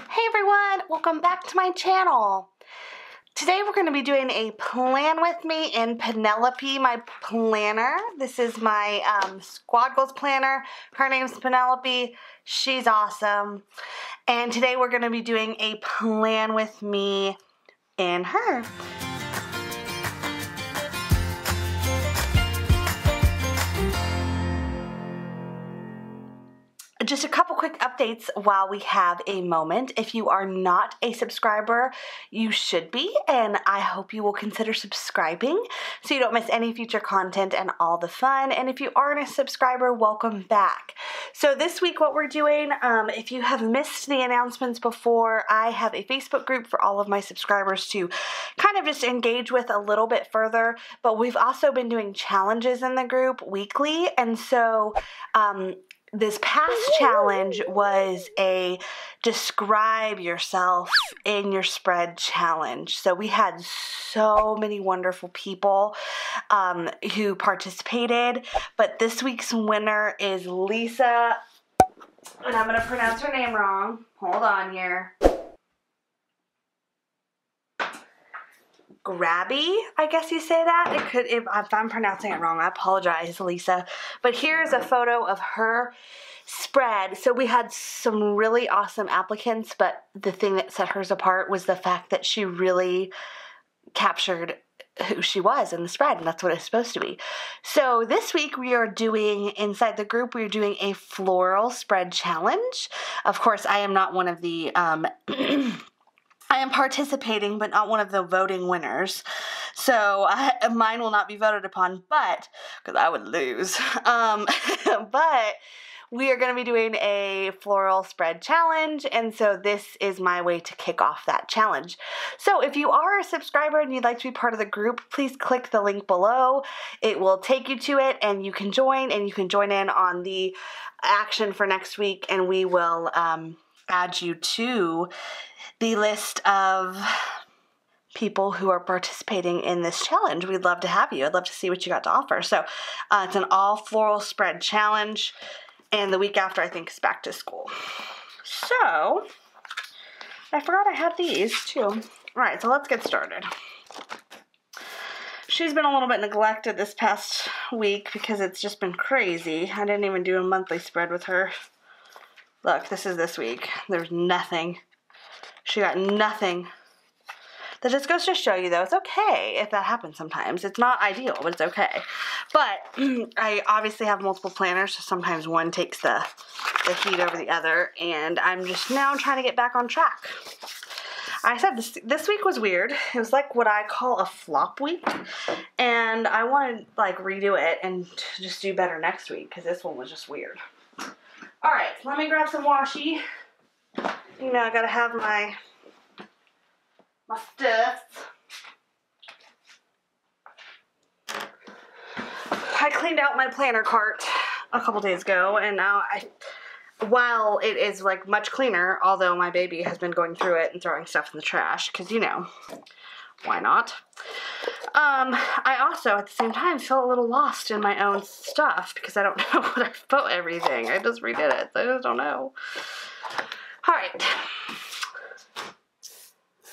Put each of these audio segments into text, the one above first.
Hey everyone, welcome back to my channel. Today we're going to be doing a plan with me in Penelope, my planner. This is my squad goals planner. Her name's Penelope. She's awesome. And today we're going to be doing a plan with me in her. Just a couple quick updates while we have a moment. If you are not a subscriber, you should be, and I hope you will consider subscribing so you don't miss any future content and all the fun. And if you aren't a subscriber, welcome back. So this week what we're doing, if you have missed the announcements before, I have a Facebook group for all of my subscribers to kind of just engage with a little bit further, but we've also been doing challenges in the group weekly, and so this past challenge was a describe yourself in your spread challenge. So we had so many wonderful people who participated, but this week's winner is Lisa, and I'm going to pronounce her name wrong. Hold on here. Grabby, I guess you say that. It could, if I'm pronouncing it wrong, I apologize, Lisa. But here's a photo of her spread. So we had some really awesome applicants, but the thing that set hers apart was the fact that she really captured who she was in the spread, and that's what it's supposed to be. So this week we are doing, inside the group, we're doing a floral spread challenge. Of course, I am not one of the I am participating, but not one of the voting winners. So mine will not be voted upon, but, because I would lose. But we are going to be doing a floral spread challenge, and so this is my way to kick off that challenge. So if you are a subscriber and you'd like to be part of the group, please click the link below. It will take you to it, and you can join in on the action for next week, and we will add you to the list of people who are participating in this challenge. We'd love to have you. I'd love to see what you got to offer. So it's an all floral spread challenge, and the week after I think is back to school. So I forgot I had these too. All right, so let's get started. She's been a little bit neglected this past week because it's just been crazy. I didn't even do a monthly spread with her. Look, this is this week. There's nothing. She got nothing. That just goes to show you, though, it's okay if that happens sometimes. It's not ideal, but it's okay. But I obviously have multiple planners, so sometimes one takes the heat over the other, and I'm just now trying to get back on track. I said this week was weird. It was like what I call a flop week, and I want to like redo it and just do better next week because this one was just weird. All right, so let me grab some washi. You know, I gotta have my stuff. I cleaned out my planner cart a couple days ago, and now while it is like much cleaner, although my baby has been going through it and throwing stuff in the trash, because you know, why not? I also, at the same time, felt a little lost in my own stuff because I don't know what I put everything. I just redid it, so I just don't know. Alright,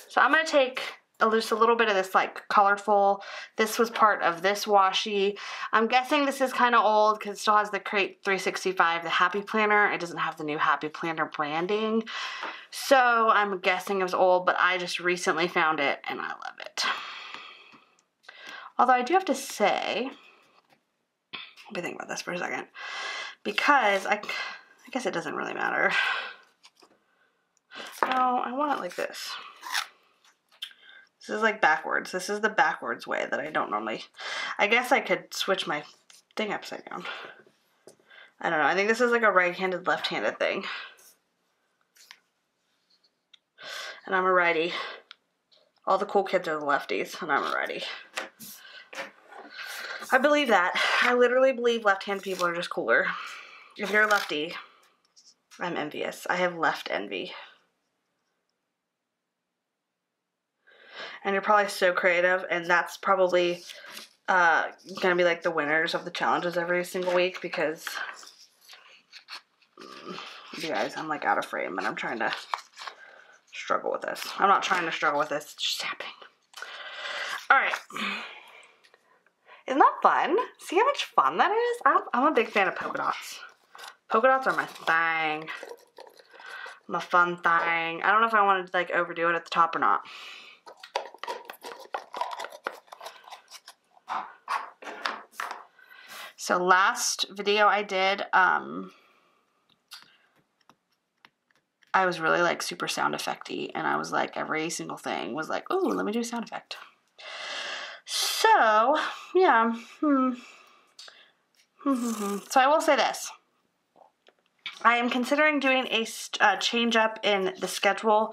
so I'm going to take just a little bit of this like colorful, this was part of this washi. I'm guessing this is kind of old because it still has the Crate 365, the Happy Planner. It doesn't have the new Happy Planner branding. So I'm guessing it was old, but I just recently found it and I love it. Although I do have to say, let me think about this for a second, because I guess it doesn't really matter. No, I want it like this. This is like backwards. This is the backwards way that I don't normally. I guess I could switch my thing upside down. I don't know. I think this is like a right-handed, left-handed thing. And I'm a righty. All the cool kids are the lefties, and I'm a righty. I believe that. I literally believe left-handed people are just cooler. If you're a lefty, I'm envious. I have left envy. And you're probably so creative, and that's probably going to be like the winners of the challenges every single week, because you guys, I'm like out of frame, and I'm trying to struggle with this. I'm not trying to struggle with this. It's just happening. All right. Isn't that fun? See how much fun that is? I'm a big fan of polka dots. Polka dots are my thing. My fun thing. I don't know if I wanted to like overdo it at the top or not. So last video I did, I was really like super sound effecty, and I was like every single thing was like, ooh, let me do a sound effect. So yeah, so I will say this. I am considering doing a change up in the schedule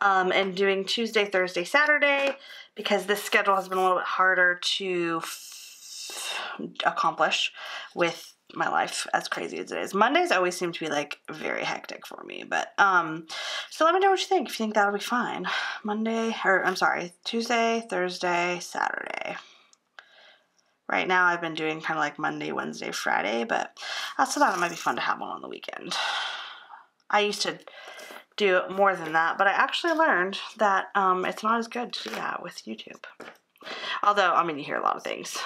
and doing Tuesday, Thursday, Saturday, because this schedule has been a little bit harder to accomplish with my life, as crazy as it is. Mondays always seem to be like very hectic for me, but so let me know what you think. If you think that'll be fine. Tuesday, Thursday, Saturday. Right now I've been doing kind of like Monday, Wednesday, Friday, but I also thought it might be fun to have one on the weekend. I used to do more than that, but I actually learned that it's not as good to do that with YouTube. Although, I mean, you hear a lot of things.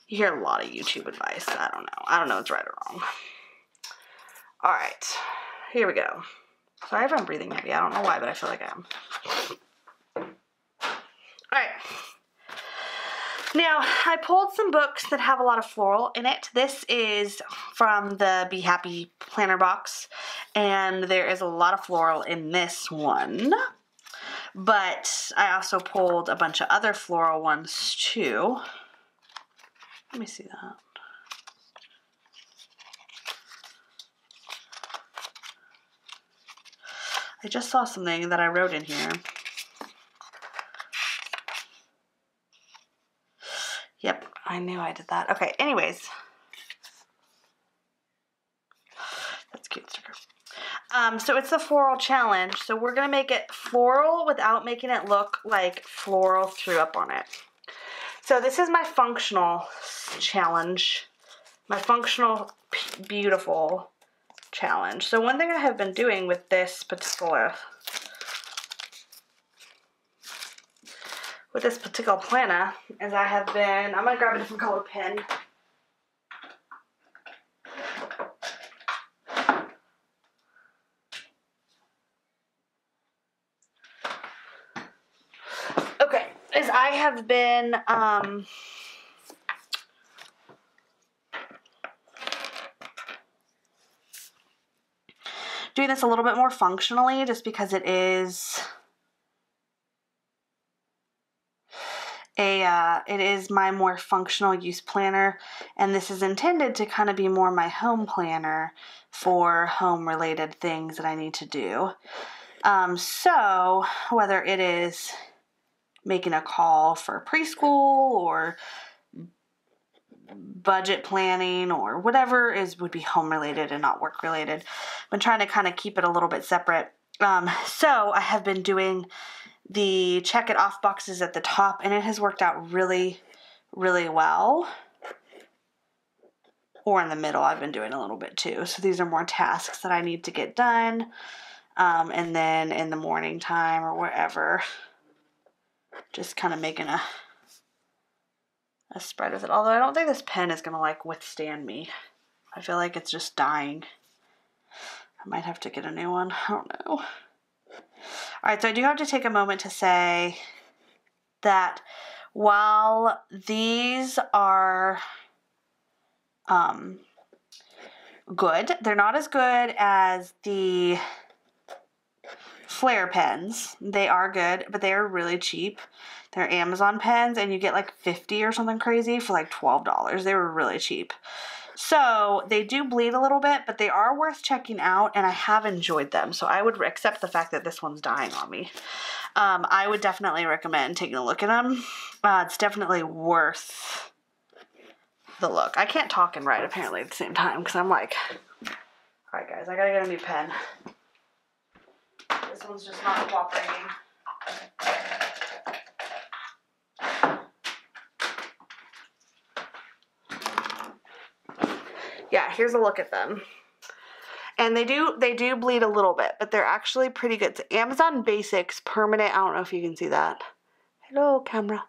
You hear a lot of YouTube advice. I don't know. I don't know if it's right or wrong. All right. Here we go. Sorry if I'm breathing heavy. I don't know why, but I feel like I am. All right. Now, I pulled some books that have a lot of floral in it. This is from the Be Happy planner box, and there is a lot of floral in this one. But I also pulled a bunch of other floral ones too. Let me see that. I just saw something that I wrote in here. Yep, I knew I did that. Okay, anyways. That's a cute sticker. So it's the floral challenge. So we're going to make it floral without making it look like floral threw up on it. So this is my functional challenge. My functional beautiful challenge. So one thing I have been doing with this particular planner is I have been, I'm going to grab a different color pen. Okay, is I have been, doing this a little bit more functionally just because it is my more functional use planner, and this is intended to kind of be more my home planner for home related things that I need to do. So whether it is making a call for preschool or budget planning or whatever would be home related and not work related, I've been trying to kind of keep it a little bit separate. So I have been doing the check it off boxes at the top, and it has worked out really, really well. Or in the middle, I've been doing a little bit too. So these are more tasks that I need to get done. And then in the morning time or wherever, just kind of making a spread with it. Although I don't think this pen is going to like withstand me. I feel like it's just dying. I might have to get a new one. I don't know. Alright, so I do have to take a moment to say that while these are good, they're not as good as the Flare pens. They are good, but they are really cheap. They're Amazon pens, and you get like 50 or something crazy for like $12. They were really cheap. So they do bleed a little bit, but they are worth checking out, and I have enjoyed them. So I would accept the fact that this one's dying on me. I would definitely recommend taking a look at them. It's definitely worth the look. I can't talk and write apparently at the same time because I'm like, all right guys, I gotta get a new pen. This one's just not cooperating. Yeah, here's a look at them. And they do bleed a little bit, but they're actually pretty good. It's Amazon Basics Permanent. I don't know if you can see that. Hello, camera.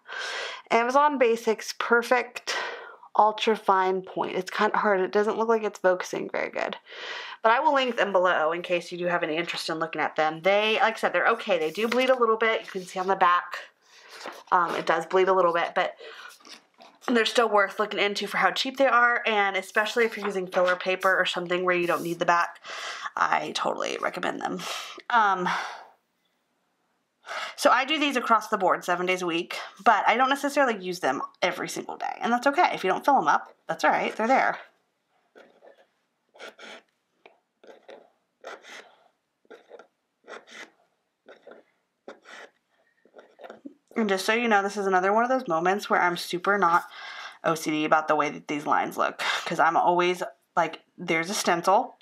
Amazon Basics Perfect Ultra Fine Point. It's kind of hard. It doesn't look like it's focusing very good. But I will link them below in case you do have any interest in looking at them. They, like I said, they're okay. They do bleed a little bit. You can see on the back. It does bleed a little bit, but they're still worth looking into for how cheap they are, and especially if you're using filler paper or something where you don't need the back, I totally recommend them. So I do these across the board 7 days a week, but I don't necessarily use them every single day, and that's okay. If you don't fill them up, that's all right. They're there. And just so you know, this is another one of those moments where I'm super not OCD about the way that these lines look, because I'm always like, there's a stencil,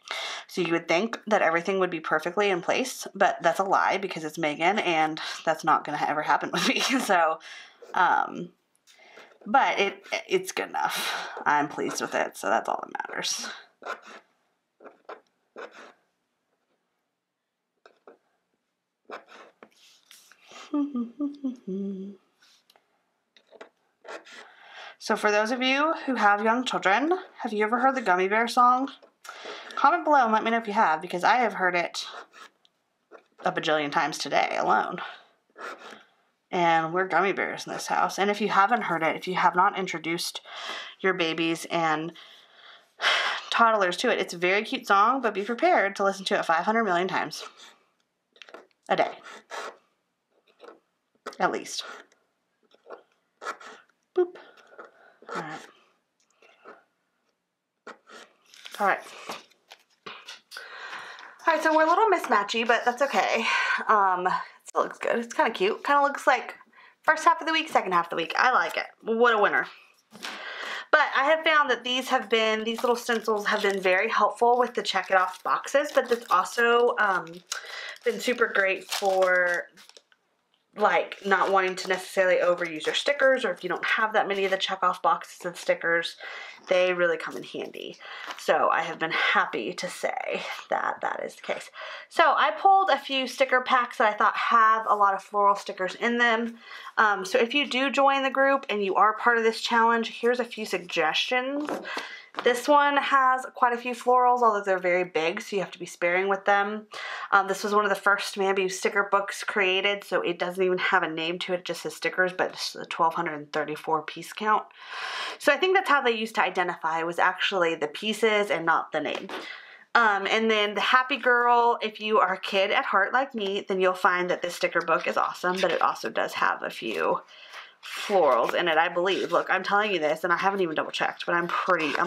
so you would think that everything would be perfectly in place, but that's a lie because it's Megan, and that's not going to ever happen with me. So, but it's good enough. I'm pleased with it, so that's all that matters. So for those of you who have young children, have you ever heard the Gummy Bear song? Comment below and let me know if you have, because I have heard it a bajillion times today alone. And we're gummy bears in this house. And if you haven't heard it, if you have not introduced your babies and toddlers to it, it's a very cute song, but be prepared to listen to it 500 million times a day. At least. Boop. Alright. Alright. Alright, so we're a little mismatchy, but that's okay. It still looks good. It's kind of cute. Kind of looks like first half of the week, second half of the week. I like it. What a winner. But I have found that these little stencils have been very helpful with the check it off boxes, but this also been super great for like not wanting to necessarily overuse your stickers, or if you don't have that many of the check off boxes of stickers, they really come in handy. So I have been happy to say that that is the case. So I pulled a few sticker packs that I thought have a lot of floral stickers in them. So if you do join the group and you are part of this challenge, here's a few suggestions. This one has quite a few florals, although they're very big, so you have to be sparing with them. This was one of the first Mambu sticker books created, so it doesn't even have a name to it, it just says stickers, but it's a 1,234 piece count. So I think that's how they used to identify, was actually the pieces and not the name. And then the Happy Girl, if you are a kid at heart like me, then you'll find that this sticker book is awesome, but it also does have a few florals in it, I believe. Look, I'm telling you this, and I haven't even double checked, but I'm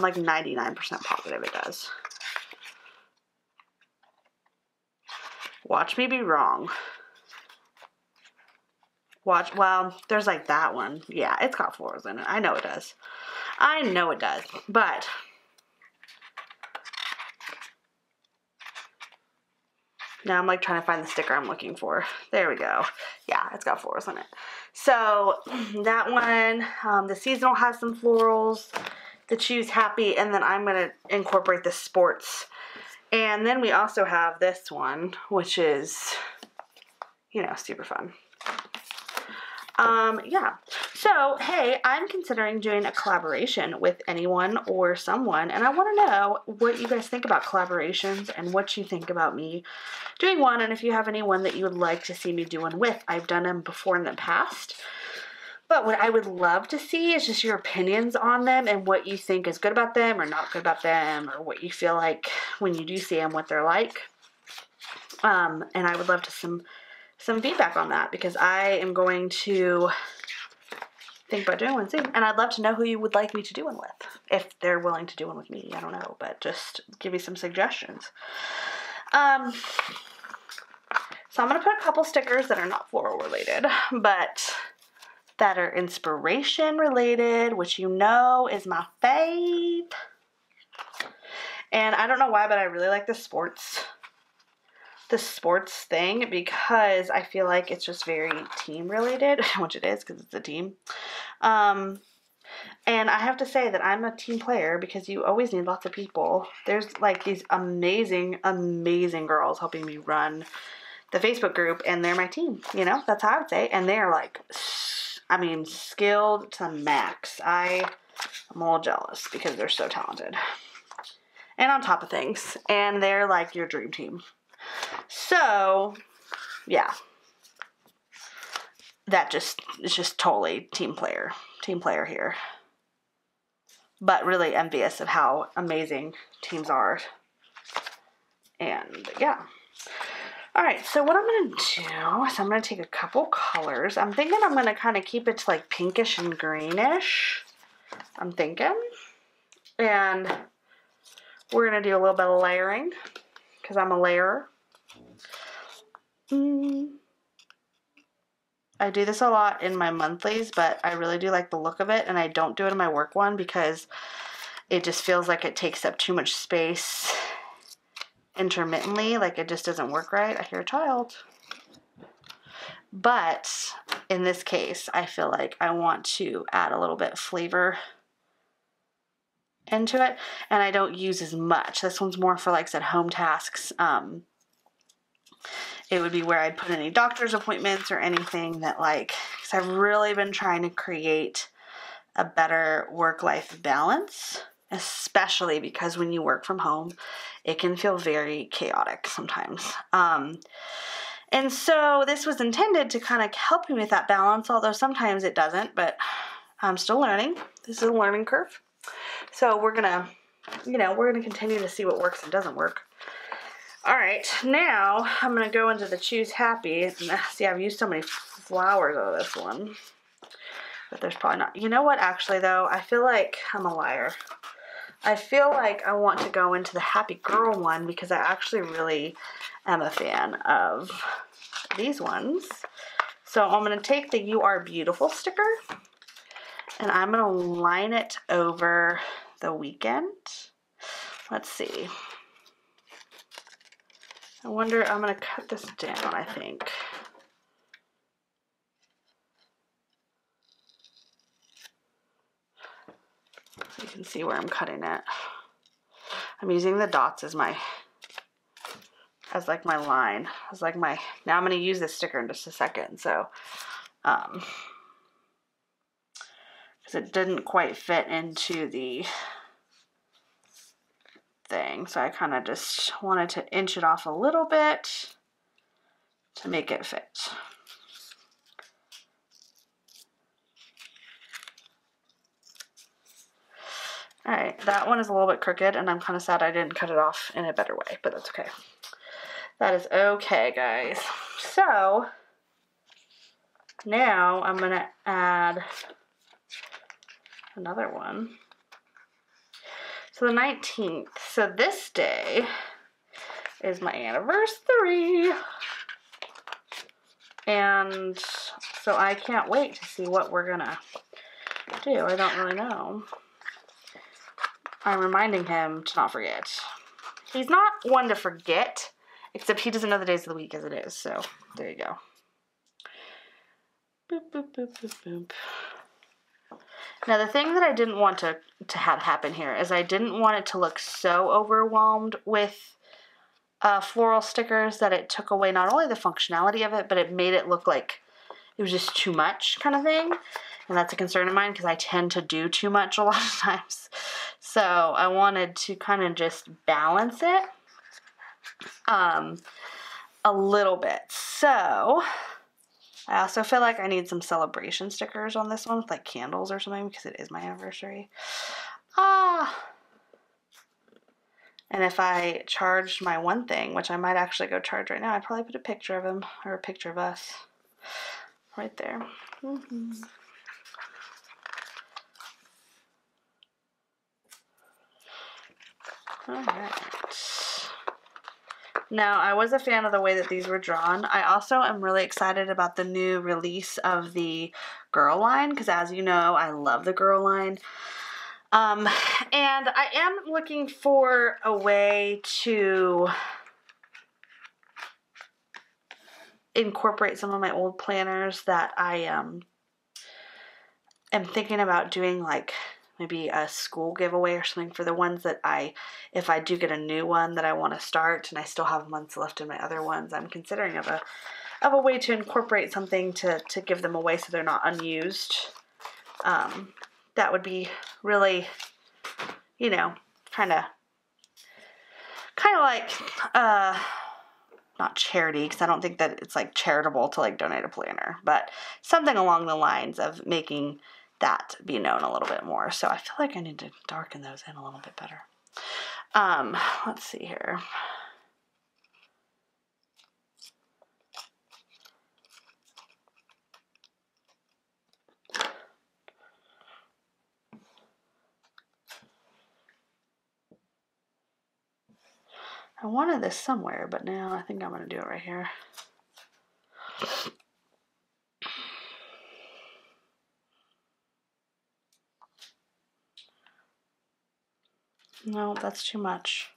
like 99% positive it does. Watch me be wrong. Watch, well, there's like that one. Yeah, it's got florals in it. I know it does. I know it does, but now I'm like trying to find the sticker I'm looking for. There we go. Yeah, it's got florals in it. So that one, the seasonal has some florals, the Choose Happy, and then I'm going to incorporate the sports. And then we also have this one, which is, you know, super fun. Yeah. So, hey, I'm considering doing a collaboration with anyone or someone, and I want to know what you guys think about collaborations and what you think about me doing one, and if you have anyone that you would like to see me do one with. I've done them before in the past, but what I would love to see is just your opinions on them and what you think is good about them or not good about them, or what you feel like when you do see them, what they're like. And I would love to some feedback on that, because I am going to think about doing one soon, and I'd love to know who you would like me to do one with, if they're willing to do one with me. I don't know, but just give me some suggestions. So I'm going to put a couple stickers that are not floral related, but that are inspiration related, which you know is my fave. And I don't know why, but I really like the sports thing, because I feel like it's just very team related, which it is because it's a team. And I have to say that I'm a team player because you always need lots of people. There's like these amazing, amazing girls helping me run the Facebook group, and they're my team, you know? That's how I would say. And they're like, I mean, skilled to max. I'm a little jealous because they're so talented. And on top of things. And they're like your dream team. So, yeah. It's just totally team player here. But really envious of how amazing teams are. And yeah. Alright, so what I'm going to do is I'm going to take a couple colors. I'm thinking I'm going to kind of keep it to like pinkish and greenish. I'm thinking. And we're going to do a little bit of layering because I'm a layerer. I do this a lot in my monthlies, but I really do like the look of it, and I don't do it in my work one because it just feels like it takes up too much space intermittently, like it just doesn't work right. I hear a child. But in this case, I feel like I want to add a little bit of flavor into it, and I don't use as much. This one's more for, like I said, home tasks. It would be where I'd put any doctor's appointments or anything that, like, because I've really been trying to create a better work-life balance, especially because when you work from home, it can feel very chaotic sometimes. And so this was intended to kind of help me with that balance, although sometimes it doesn't, but I'm still learning. This is a learning curve. So we're going to continue to see what works and doesn't work. All right, now I'm going to go into the Choose Happy. See, I've used so many flowers out of this one, but there's probably not. You know what, actually, though? I feel like I'm a liar. I feel like I want to go into the Happy Girl one because I actually really am a fan of these ones. So I'm going to take the You Are Beautiful sticker, and I'm going to line it over the weekend. Let's see. I wonder, I'm going to cut this down, I think. You can see where I'm cutting it. I'm using the dots as like my line. Now I'm going to use this sticker in just a second, so, because it didn't quite fit into the thing, so I kind of just wanted to inch it off a little bit to make it fit. Alright, that one is a little bit crooked, and I'm kind of sad I didn't cut it off in a better way, but that's okay. That is okay, guys. So, now I'm going to add another one. So the 19th. So this day is my anniversary. And so I can't wait to see what we're going to do. I don't really know. I'm reminding him to not forget. He's not one to forget, except he doesn't know the days of the week as it is. So there you go. Boop, boop, boop, boop, boop. Now, the thing that I didn't want to have happen here is I didn't want it to look so overwhelmed with floral stickers that it took away not only the functionality of it, but it made it look like it was just too much kind of thing. And that's a concern of mine because I tend to do too much a lot of times. So I wanted to kind of just balance it a little bit. So I also feel like I need some celebration stickers on this one with like candles or something because it is my anniversary. And if I charged my one thing, which I might actually go charge right now, I'd probably put a picture of him or a picture of us right there. Alright. Now, I was a fan of the way that these were drawn. I also am really excited about the new release of the girl line, because as you know, I love the girl line. And I am looking for a way to incorporate some of my old planners that I am thinking about doing like maybe a school giveaway or something for the ones that if I do get a new one that I want to start and I still have months left in my other ones, I'm considering of a way to incorporate something to give them away so they're not unused. That would be really, you know, kind of like, not charity, because I don't think that it's like charitable to like donate a planner, but something along the lines of making that be known a little bit more. So I feel like I need to darken those in a little bit better. Let's see here. I wanted this somewhere, but now I think I'm going to do it right here. No, that's too much.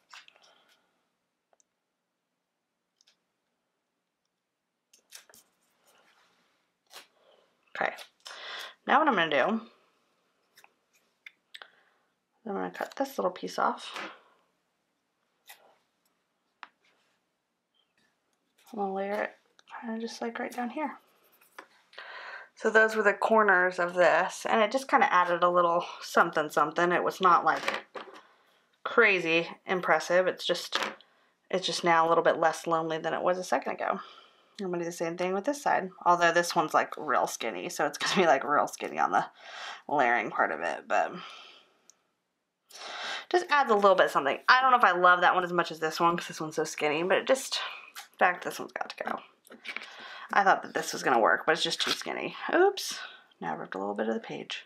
Okay, now what I'm going to do, I'm going to cut this little piece off. I'm going to layer it kind of just like right down here. So those were the corners of this, and it just kind of added a little something something. It was not like crazy impressive. It's just now a little bit less lonely than it was a second ago. I'm going to do the same thing with this side, although this one's like real skinny, so it's going to be like real skinny on the layering part of it, but just adds a little bit of something. I don't know if I love that one as much as this one because this one's so skinny, but it just, in fact, this one's got to go. I thought that this was going to work, but it's just too skinny. Oops. Now I ripped a little bit of the page.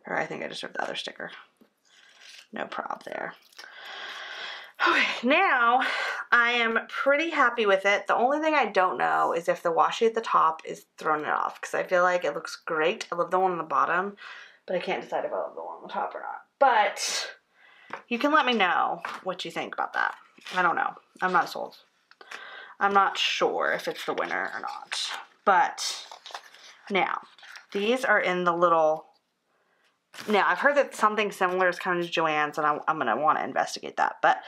Or I think I just ripped the other sticker. No prob there. Okay, now I am pretty happy with it. The only thing I don't know is if the washi at the top is throwing it off, because I feel like it looks great. I love the one on the bottom, but I can't decide if I love the one on the top or not. But you can let me know what you think about that. I don't know. I'm not sold. I'm not sure if it's the winner or not. But now, these are in the little... Now, I've heard that something similar is coming to Joann's, and I'm going to want to investigate that. But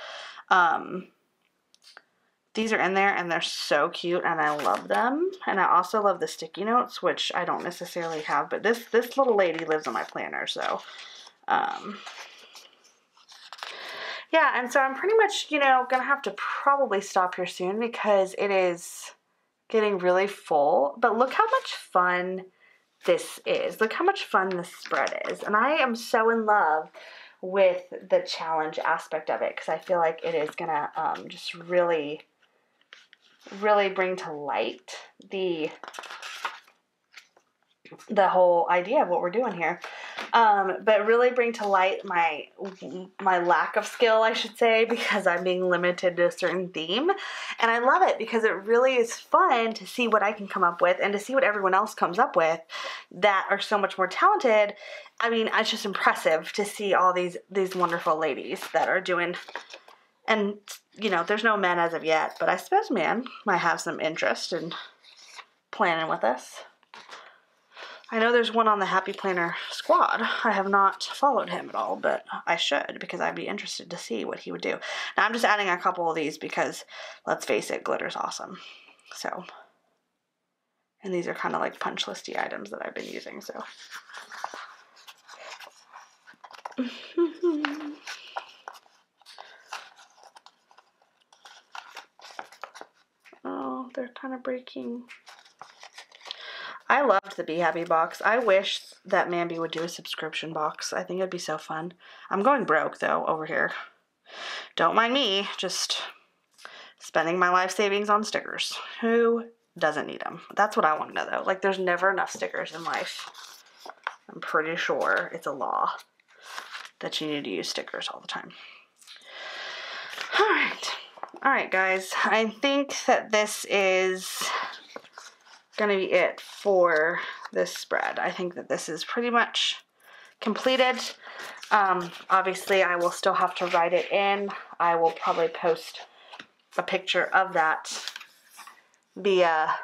these are in there, and they're so cute, and I love them. And I also love the sticky notes, which I don't necessarily have. But this little lady lives in my planner, so... yeah, and so I'm pretty much, you know, going to have to probably stop here soon because it is getting really full. But look how much fun this is. Look how much fun this spread is. And I am so in love with the challenge aspect of it because I feel like it is going to just really, really bring to light the whole idea of what we're doing here. But really bring to light my lack of skill, I should say, because I'm being limited to a certain theme. And I love it because it really is fun to see what I can come up with and to see what everyone else comes up with that are so much more talented. I mean, it's just impressive to see all these wonderful ladies that are doing, and, you know, there's no men as of yet, but I suppose men might have some interest in planning with us. I know there's one on the Happy Planner squad. I have not followed him at all, but I should because I'd be interested to see what he would do. Now, I'm just adding a couple of these because, let's face it, glitter's awesome. So, and these are kind of like punch listy items that I've been using, so. Oh, they're kind of breaking. I loved the Be Happy box. I wish that Mambi would do a subscription box. I think it'd be so fun. I'm going broke, though, over here. Don't mind me, just spending my life savings on stickers. Who doesn't need them? That's what I want to know, though. Like, there's never enough stickers in life. I'm pretty sure it's a law that you need to use stickers all the time. All right, guys. I think that this is going to be it for this spread. I think that this is pretty much completed. Obviously, I will still have to write it in. I will probably post a picture of that via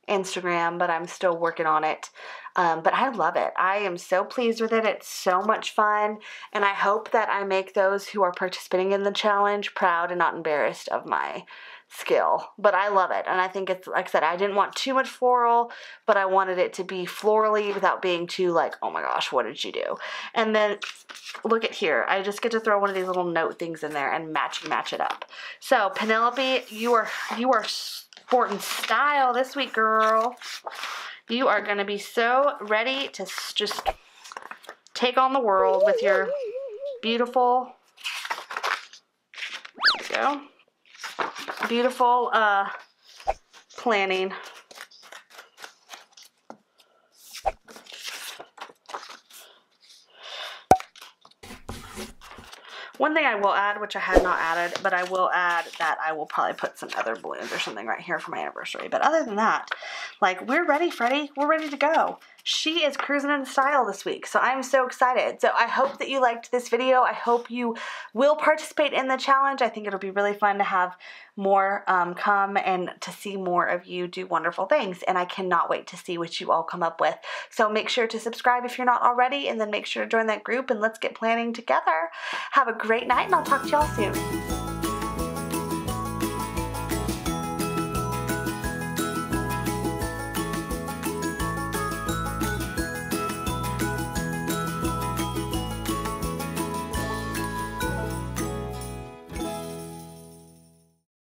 Instagram, but I'm still working on it. But I love it. I am so pleased with it. It's so much fun. And I hope that I make those who are participating in the challenge proud and not embarrassed of my skill. But I love it. And I think it's, like I said, I didn't want too much floral, but I wanted it to be florally without being too like, oh my gosh, what did you do? And then look at here. I just get to throw one of these little note things in there and match it up. So Penelope, you are sporting style this week, girl. You are going to be so ready to just take on the world with your beautiful, there we go, beautiful planning. One thing I will add, which I had not added, but I will add that I will probably put some other balloons or something right here for my anniversary. But other than that, like, we're ready, Freddie. We're ready to go. She is cruising in style this week, so I'm so excited. So I hope that you liked this video. I hope you will participate in the challenge. I think it'll be really fun to have more come and to see more of you do wonderful things. And I cannot wait to see what you all come up with. So make sure to subscribe if you're not already, and then make sure to join that group and let's get planning together. Have a great night, and I'll talk to y'all soon.